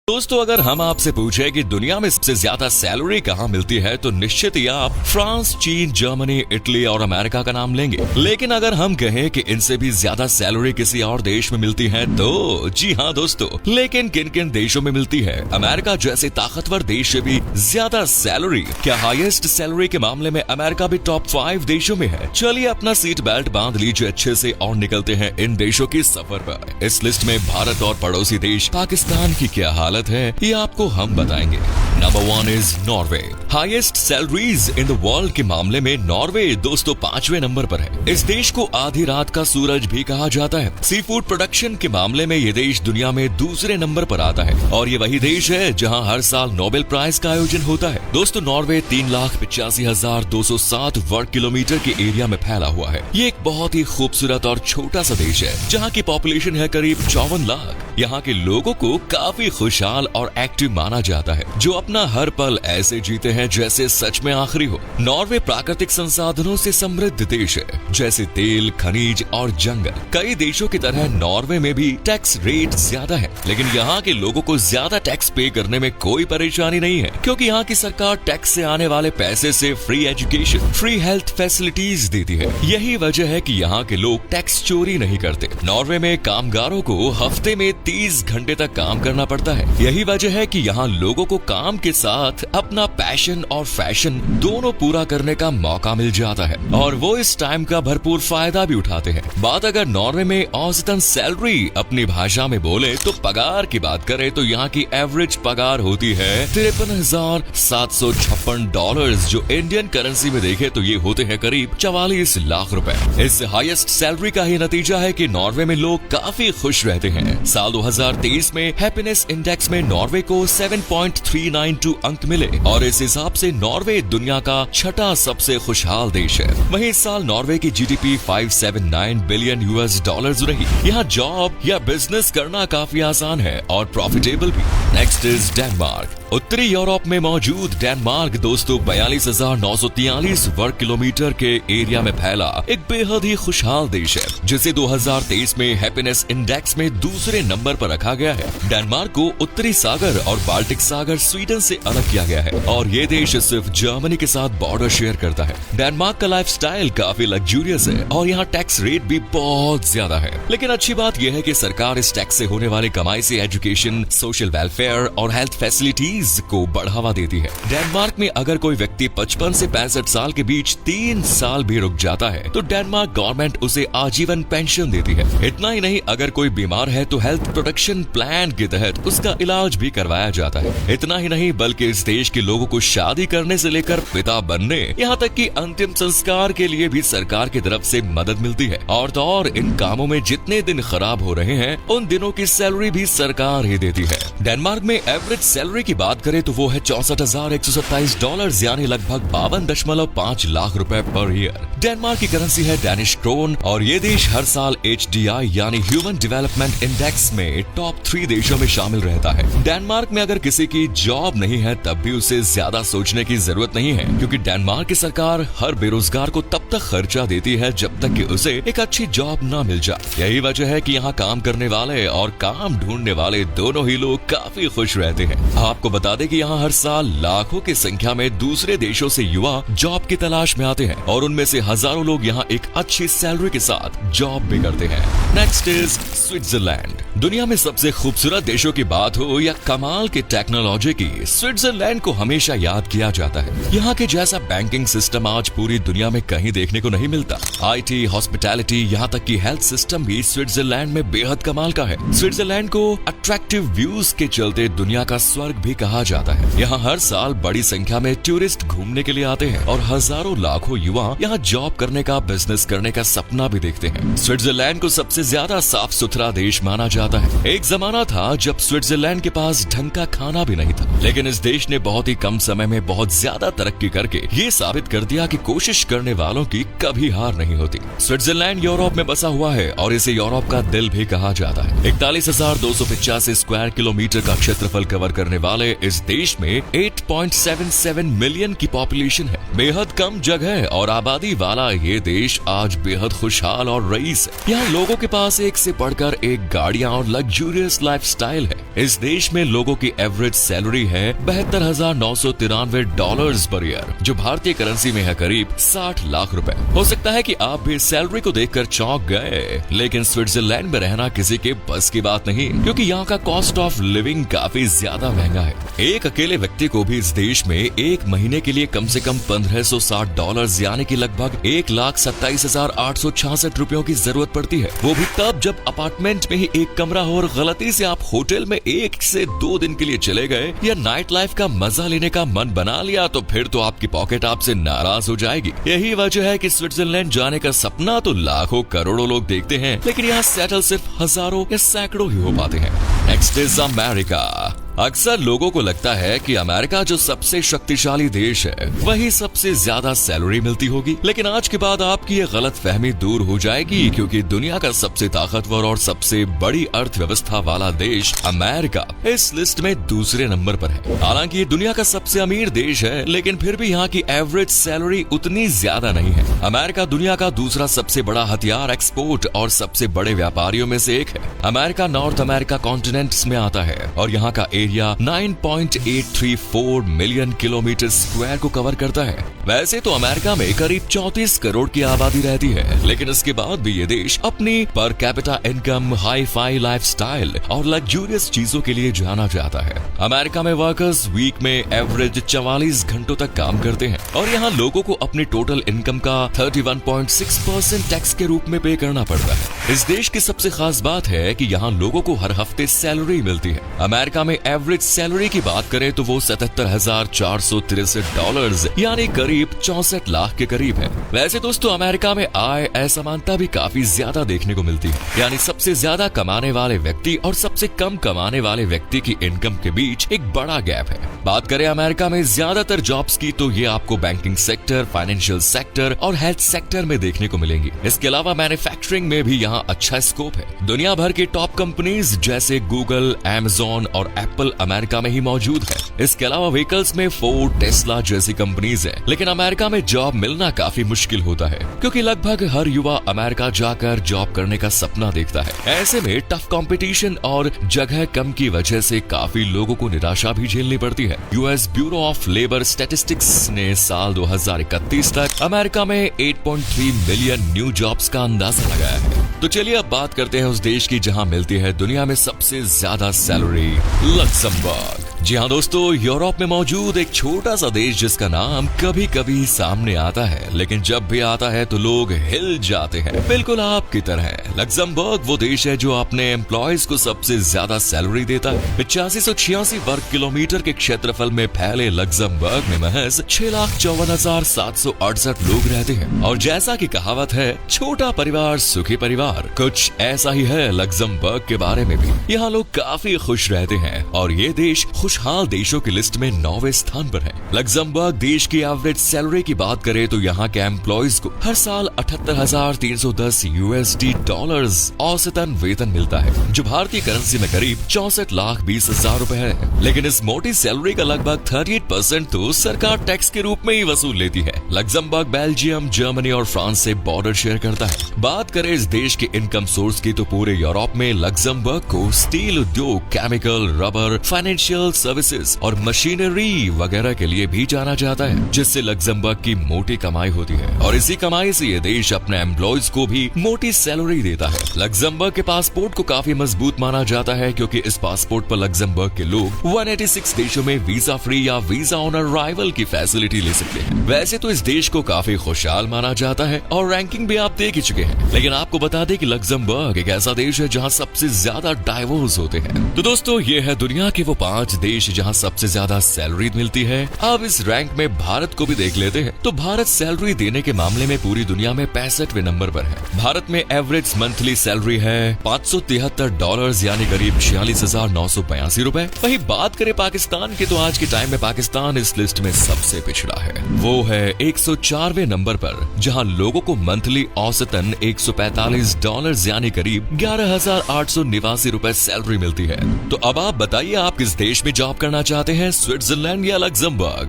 दोस्तों, अगर हम आपसे पूछे कि दुनिया में सबसे ज्यादा सैलरी कहाँ मिलती है तो निश्चित ही आप फ्रांस, चीन, जर्मनी, इटली और अमेरिका का नाम लेंगे। लेकिन अगर हम कहें कि इनसे भी ज्यादा सैलरी किसी और देश में मिलती है तो जी हाँ दोस्तों, लेकिन किन किन देशों में मिलती है? अमेरिका जैसे ताकतवर देश से भी ज्यादा सैलरी? क्या हाईएस्ट सैलरी के मामले में अमेरिका भी टॉप 5 देशों में है? चलिए अपना सीट बेल्ट बांध लीजिए अच्छे से और निकलते हैं इन देशों की सफर पर। इस लिस्ट में भारत और पड़ोसी देश पाकिस्तान की क्या हालत है ये आपको हम बताएंगे। Number 1 is Norway. Highest salaries in the world के मामले में नॉर्वे दोस्तों 5वें नंबर पर है। इस देश को आधी रात का सूरज भी कहा जाता है। सी फूड प्रोडक्शन के मामले में ये देश दुनिया में दूसरे नंबर पर आता है और ये वही देश है जहां हर साल नोबेल प्राइज का आयोजन होता है। दोस्तों, नॉर्वे 3,85,207 वर्ग किलोमीटर के एरिया में फैला हुआ है। ये एक बहुत ही खूबसूरत और छोटा सा देश है जहाँ की पॉपुलेशन है करीब 54 लाख। यहाँ के लोगों को काफी खुशहाल और एक्टिव माना जाता है, जो अपना हर पल ऐसे जीते हैं जैसे सच में आखिरी हो। नॉर्वे प्राकृतिक संसाधनों से समृद्ध देश है, जैसे तेल, खनिज और जंगल। कई देशों की तरह नॉर्वे में भी टैक्स रेट ज्यादा है, लेकिन यहाँ के लोगों को ज्यादा टैक्स पे करने में कोई परेशानी नहीं है, क्योंकि यहाँ की सरकार टैक्स से आने वाले पैसे से free education, free health facilities देती है। यही वजह है कि यहाँ के लोग टैक्स चोरी नहीं करते। नॉर्वे में कामगारों को हफ्ते में 30 घंटे तक काम करना पड़ता है। यही वजह है कि यहाँ लोगों को काम के साथ अपना पैशन और फैशन दोनों पूरा करने का मौका मिल जाता है और वो इस टाइम का भरपूर फायदा भी उठाते हैं। बात अगर नॉर्वे में औसतन सैलरी अपनी भाषा में बोले तो पगार की बात करें तो यहाँ की एवरेज पगार होती है $53,756, जो इंडियन करेंसी में देखे तो ये होते हैं करीब 44 लाख रुपए। इस हाईएस्ट सैलरी का ही नतीजा है कि नॉर्वे में लोग काफी खुश रहते हैं। साल 2023 में हैप्पीनेस इंडेक्स में नॉर्वे को 7.392 अंक मिले और इस हिसाब से नॉर्वे दुनिया का छठा सबसे खुशहाल देश है। वहीं इस साल नॉर्वे की जीडीपी 579 बिलियन US रही। यहाँ जॉब या बिजनेस करना काफी आसान है और प्रॉफिटेबल भी। Next is Denmark. उत्तरी यूरोप में मौजूद डेनमार्क दोस्तों 42,943 वर्ग किलोमीटर के एरिया में फैला एक बेहद ही खुशहाल देश है, जिसे 2023 में हैप्पीनेस इंडेक्स में दूसरे नंबर पर रखा गया है। डेनमार्क को उत्तरी सागर और बाल्टिक सागर स्वीडन से अलग किया गया है और ये देश सिर्फ जर्मनी के साथ बॉर्डर शेयर करता है। डेनमार्क का लाइफस्टाइल काफी लग्जूरियस है और यहाँ टैक्स रेट भी बहुत ज्यादा है, लेकिन अच्छी बात यह है कि सरकार इस टैक्स से होने वाली कमाई से एजुकेशन, सोशल वेलफेयर और हेल्थ फैसिलिटीज को बढ़ावा देती है। डेनमार्क में अगर कोई व्यक्ति 55 से 65 साल के बीच 3 साल भी रुक जाता है तो डेनमार्क गवर्नमेंट उसे आजीवन पेंशन देती है। इतना ही नहीं, अगर कोई बीमार है तो हेल्थ प्रोटेक्शन प्लान के तहत उसका इलाज भी करवाया जाता है। इतना ही नहीं, बल्कि इस देश के लोगों को शादी करने से लेकर पिता बनने, यहाँ तक कि अंतिम संस्कार के लिए भी सरकार की तरफ से मदद मिलती है। और तो और इन कामों में जितने दिन खराब हो रहे हैं उन दिनों की सैलरी भी सरकार ही देती है। डेनमार्क में एवरेज सैलरी की बात करें तो वो है $64,127, यानी लगभग 52.5 लाख रुपए पर ईयर। डेनमार्क की करेंसी है डैनिश क्रोन और ये देश हर साल HDI यानी ह्यूमन डेवलपमेंट इंडेक्स में टॉप 3 देशों में शामिल रहता है। डेनमार्क में अगर किसी की जॉब नहीं है तब भी उसे ज्यादा सोचने की जरूरत नहीं है, क्योंकि डेनमार्क की सरकार हर बेरोजगार को तब तक खर्चा देती है जब तक कि उसे एक अच्छी जॉब न मिल जाए। यही वजह है कि यहाँ काम करने वाले और काम ढूंढने वाले दोनों ही लोग काफी खुश रहते हैं। आपको बता दें कि यहाँ हर साल लाखों की संख्या में दूसरे देशों से युवा जॉब की तलाश में आते हैं और उनमें से हजारों लोग यहाँ एक अच्छी सैलरी के साथ जॉब भी करते हैं। Next is Switzerland. दुनिया में सबसे खूबसूरत देशों की बात हो या कमाल की टेक्नोलॉजी की, स्विट्जरलैंड को हमेशा याद किया जाता है। यहाँ के जैसा बैंकिंग सिस्टम आज पूरी दुनिया में कहीं देखने को नहीं मिलता। IT, हॉस्पिटैलिटी, यहाँ तक कि हेल्थ सिस्टम भी स्विट्जरलैंड में बेहद कमाल का है। स्विट्जरलैंड को अट्रैक्टिव व्यूज के चलते दुनिया का स्वर्ग भी कहा जाता है। यहाँ हर साल बड़ी संख्या में टूरिस्ट घूमने के लिए आते हैं और हजारों लाखों युवा यहाँ जॉब करने का, बिजनेस करने का सपना भी देखते हैं। स्विट्जरलैंड को सबसे ज्यादा साफ सुथरा देश माना जाता है। एक जमाना था जब स्विट्जरलैंड के पास ढंग का खाना भी नहीं था, लेकिन इस देश ने बहुत ही कम समय में बहुत ज्यादा तरक्की करके ये साबित कर दिया कि कोशिश करने वालों की कभी हार नहीं होती। स्विट्जरलैंड यूरोप में बसा हुआ है और इसे यूरोप का दिल भी कहा जाता है। 41,285 स्क्वायर किलोमीटर का क्षेत्रफल कवर करने वाले इस देश में 8.77 मिलियन की पॉपुलेशन है। बेहद कम जगह और आबादी वाला ये देश आज बेहद खुशहाल और रईस है। यहाँ लोगों के पास एक से बढ़कर एक गाड़ियाँ और लग्जूरियस लाइफस्टाइल है। इस देश में लोगों की एवरेज सैलरी है $72,993 पर ईयर, जो भारतीय करेंसी में है करीब 60 लाख रुपए। हो सकता है कि आप भी सैलरी को देखकर चौंक गए, लेकिन स्विट्जरलैंड में रहना किसी के बस की बात नहीं, क्योंकि यहाँ का कॉस्ट ऑफ लिविंग काफी ज्यादा महंगा है। एक अकेले व्यक्ति को भी इस देश में एक महीने के लिए कम से कम $1,560 यानी कि लगभग 1,27,866 रुपयों की जरूरत पड़ती है। वो भी तब जब अपार्टमेंट में ही एक कमरा हो और गलती से आप होटल में 1 से 2 दिन के लिए चले गए या नाइट लाइफ का मजा लेने का मन बना लिया तो फिर तो आपकी पॉकेट आपसे नाराज हो जाएगी। यही वजह है कि स्विट्जरलैंड जाने का सपना तो लाखों करोड़ों लोग देखते हैं, लेकिन यहाँ सेटल सिर्फ हजारों या सैकड़ों ही हो पाते हैं। Next is America. अक्सर लोगों को लगता है कि अमेरिका जो सबसे शक्तिशाली देश है वही सबसे ज्यादा सैलरी मिलती होगी, लेकिन आज के बाद आपकी ये गलत फहमी दूर हो जाएगी, क्योंकि दुनिया का सबसे ताकतवर और सबसे बड़ी अर्थव्यवस्था वाला देश अमेरिका इस लिस्ट में दूसरे नंबर पर है। हालांकि ये दुनिया का सबसे अमीर देश है, लेकिन फिर भी यहाँ की एवरेज सैलरी उतनी ज्यादा नहीं है। अमेरिका दुनिया का दूसरा सबसे बड़ा हथियार एक्सपोर्ट और सबसे बड़े व्यापारियों में से एक है। अमेरिका नॉर्थ अमेरिका कॉन्टिनेंट्स में आता है और यहाँ का एरिया 9.834 मिलियन किलोमीटर स्क्वायर को कवर करता है। वैसे तो अमेरिका में करीब 34 करोड़ की आबादी रहती है, लेकिन इसके बाद भी ये देश अपनी per capita income, hi fi lifestyle और लग्जूरियस चीजों के लिए जाना जाता है। अमेरिका में वर्कर्स वीक में एवरेज 44 घंटों तक काम करते हैं और यहाँ लोगों को अपनी टोटल इनकम का 31.6% टैक्स के रूप में पे करना पड़ता है। इस देश की सबसे खास बात है कि यहाँ लोगों को हर हफ्ते सैलरी मिलती है। अमेरिका में एवरेज सैलरी की बात करें तो वो $77,463 यानी करीब 64 लाख के करीब है। वैसे दोस्तों अमेरिका में आय असमानता भी काफी ज्यादा देखने को मिलती है, यानी सबसे ज्यादा कमाने वाले व्यक्ति और सबसे कम कमाने वाले व्यक्ति की इनकम के बीच एक बड़ा गैप है। बात करें अमेरिका में ज्यादातर जॉब्स की तो ये आपको बैंकिंग सेक्टर, फाइनेंशियल सेक्टर और हेल्थ सेक्टर में देखने को मिलेंगी। इसके अलावा मैन्युफैक्चरिंग में भी यहाँ अच्छा स्कोप है। दुनिया भर की टॉप कंपनीज जैसे गूगल, अमेज़न और एप्पल अमेरिका में ही मौजूद है। इसके अलावा व्हीकल्स में फोर्ड, टेस्ला जैसी कंपनीज हैं। लेकिन अमेरिका में जॉब मिलना काफी मुश्किल होता है, क्योंकि लगभग हर युवा अमेरिका जाकर जॉब करने का सपना देखता है। ऐसे में टफ कंपटीशन और जगह कम की वजह से काफी लोगों को निराशा भी झेलनी पड़ती है। US bureau of labour statistics ने साल 2031 तक अमेरिका में 8.3 मिलियन न्यू जॉब्स का अंदाजा लगाया है। तो चलिए अब बात करते हैं उस देश की जहां मिलती है दुनिया में सबसे ज्यादा सैलरी, लक्समबर्ग। जी हाँ दोस्तों, यूरोप में मौजूद एक छोटा सा देश जिसका नाम कभी कभी सामने आता है, लेकिन जब भी आता है तो लोग हिल जाते हैं, बिल्कुल आपकी तरह। लक्समबर्ग वो देश है जो अपने एम्प्लॉयज को सबसे ज्यादा सैलरी देता है। 8586 वर्ग किलोमीटर के क्षेत्रफल में फैले लक्समबर्ग में महज 6,54,768 लोग रहते हैं। और जैसा कि कहावत है, छोटा परिवार सुखी परिवार, कुछ ऐसा ही है लक्समबर्ग के बारे में भी। यहाँ लोग काफी खुश रहते हैं और ये देश खुशहाल देशों की लिस्ट में 9वें स्थान पर है। लक्समबर्ग देश की एवरेज सैलरी की बात करें तो यहाँ के एम्प्लॉयज को हर साल 78,310 USD डॉलर्स औसतन वेतन मिलता है, जो भारतीय करेंसी में करीब 64,20,000 रुपए है। लेकिन इस मोटी सैलरी का लगभग 38% तो सरकार टैक्स के रूप में ही वसूल लेती है। लक्समबर्ग बेल्जियम, जर्मनी और फ्रांस से बॉर्डर शेयर करता है। बात करें इस देश के इनकम सोर्स की तो पूरे यूरोप में लक्समबर्ग को स्टील उद्योग, केमिकल, रबर, फाइनेंशियल सर्विसेज और मशीनरी वगैरह के लिए भी जाना जाता है, जिससे लक्समबर्ग की मोटी कमाई होती है और इसी कमाई से ये देश अपने एम्प्लॉयज को भी मोटी सैलरी देता है। लक्समबर्ग के पासपोर्ट को काफी मजबूत माना जाता है, क्योंकि इस पासपोर्ट पर लक्समबर्ग के लोग 186 देशों में वीजा फ्री या वीजा ऑन अराइवल की फैसिलिटी ले सकते हैं। वैसे तो इस देश को काफी खुशहाल माना जाता है और रैंकिंग भी आप देख ही चुके हैं, लेकिन आपको बता दें कि लक्समबर्ग एक ऐसा देश है जहाँ सबसे ज्यादा डाइवोर्स होते हैं। तो दोस्तों ये है दुनिया के वो 5 देश देश जहां सबसे ज्यादा सैलरी मिलती है। अब इस रैंक में भारत को भी देख लेते हैं तो भारत सैलरी देने के मामले में पूरी दुनिया में 65वें नंबर पर है। भारत में एवरेज मंथली सैलरी है $573 यानी करीब 46,982 रुपए। वहीं बात करें पाकिस्तान की तो आज के टाइम में पाकिस्तान इस लिस्ट में सबसे पिछड़ा है। वो है 104वें नंबर पर, जहां लोगों को मंथली औसतन $145 यानी करीब 11,889 रुपए सैलरी मिलती है। तो अब आप बताइए, आप किस देश में जॉब करना चाहते हैं, स्विट्जरलैंड या लग्जमबर्ग?